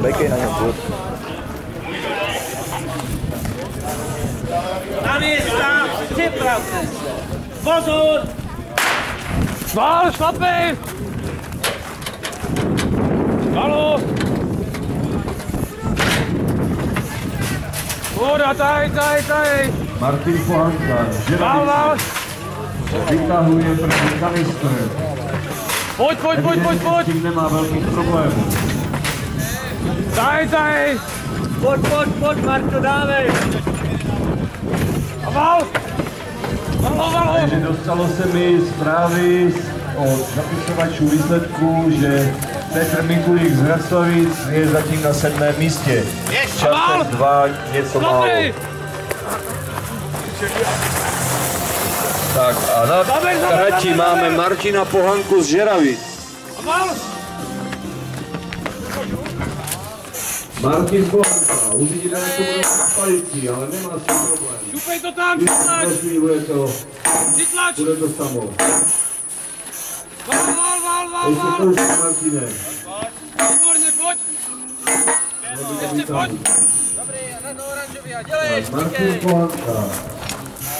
Bekej na něm furt. Na místa, připravte se. Pozor! Sval, šlapej! Halo! Voda, tady. Martin Pohanka, Žeravice, vytahuje první kanistr. Pojď! S tím nemá velkých problémů. Tady! Pojď, Marto, dávej! A val! Takže dostalo se mi zprávy od zapisovačů výsledků, že Petr Mikulík z Hrastovic je zatím na 7. místě. Časem 2 něco málo. Tak a na trati máme Martina Pohanku z Žeravic. Martin Pohanka, uvidíme, jak to bude na palici, ale nemá s tím problém. Šupej to tam, přitlač! Bude to samo. Val! Ještě koušek, Martine. Výborně, pojď! Ještě pojď! Dobrý, na oranžový a dělej! Martin Pohanka.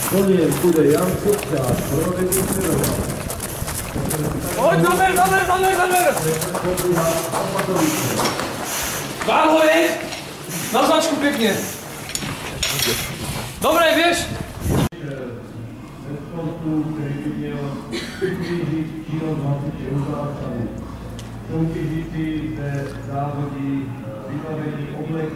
Po něm bude Jan Sobčák, provedení Svěrova. Pojď, zamer! Vál ho, jeď! Na značku pěkně! Dobré, běž! Ze sportu, který by měl přiblížit činnost hasiče u zásahu. Soutěžící zde závodí vybavení obleky.